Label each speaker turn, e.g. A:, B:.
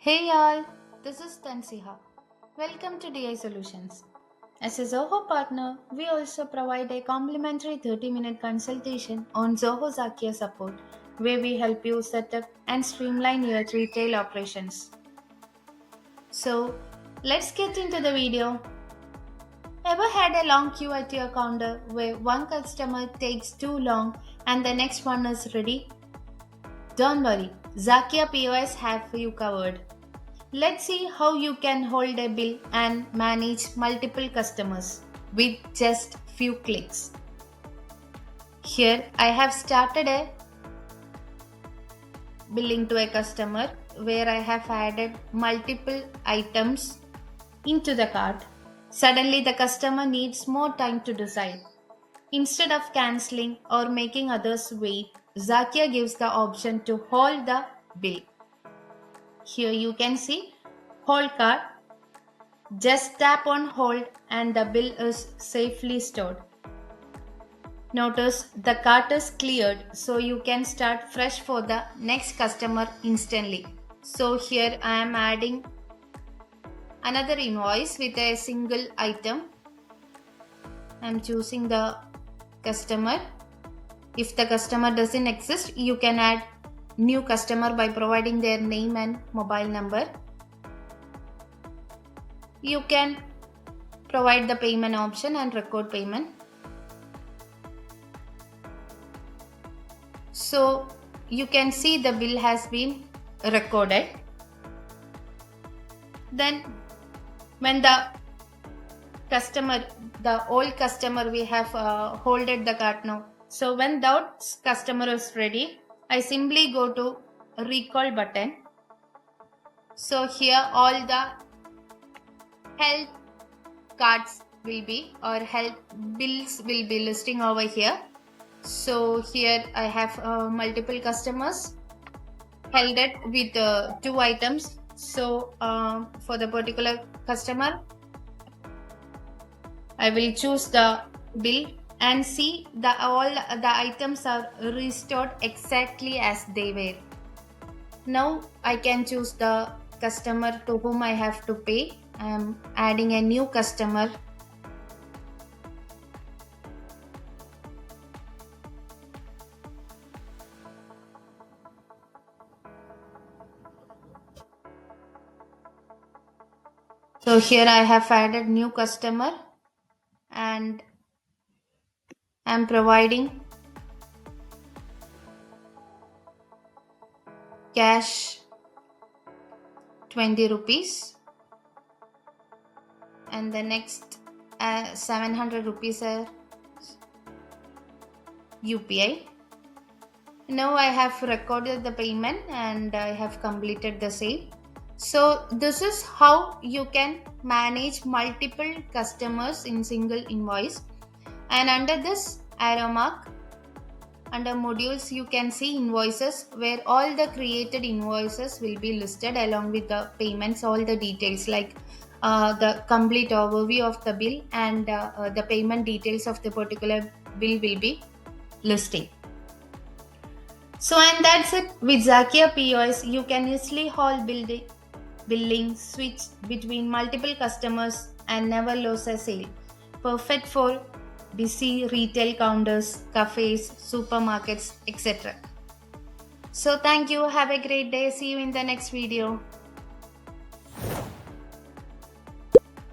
A: Hey y'all, this is Tansiha. Welcome to DI Solutions. As a Zoho partner, we also provide a complimentary 30-minute consultation on Zoho Zakya support, where we help you set up and streamline your retail operations. So, let's get into the video. Ever had a long queue at your counter where one customer takes too long and the next one is ready? Don't worry, Zakya POS have you covered. Let's see how you can hold a bill and manage multiple customers with just few clicks. Here I have started a billing to a customer where I have added multiple items into the cart. Suddenly the customer needs more time to decide. Instead of cancelling or making others wait, Zakya gives the option to hold the bill. Here you can see hold cart. Just tap on hold and the bill is safely stored. Notice the cart is cleared so you can start fresh for the next customer instantly. So here I am adding another invoice with a single item. I am choosing the customer. If the customer doesn't exist, you can add new customer by providing their name and mobile number. You can provide the payment option and record payment. So you can see the bill has been recorded. Then when the old customer we have holded the cart now. So when that customer is ready, I simply go to recall button. So here all the health cards will be or health bills will be listing over here. So here I have multiple customers held it with 2 items. So for the particular customer, I will choose the bill and see all the items are restored exactly as they were. Now I can choose the customer to whom I have to pay. I am adding a new customer. So here I have added new customer and I am providing cash 20 rupees and the next 700 rupees are UPI. Now I have recorded the payment and I have completed the sale. So this is how you can manage multiple customers in single invoice. And under this arrow mark, under modules, you can see invoices where all the created invoices will be listed along with the payments, all the details like the complete overview of the bill and the payment details of the particular bill will be listing. So and that's it. With Zakya POS, you can easily hold billing, switch between multiple customers and never lose a sale. Perfect for busy retail counters, cafes, supermarkets, etc. So thank you. Have a great day. See you in the next video.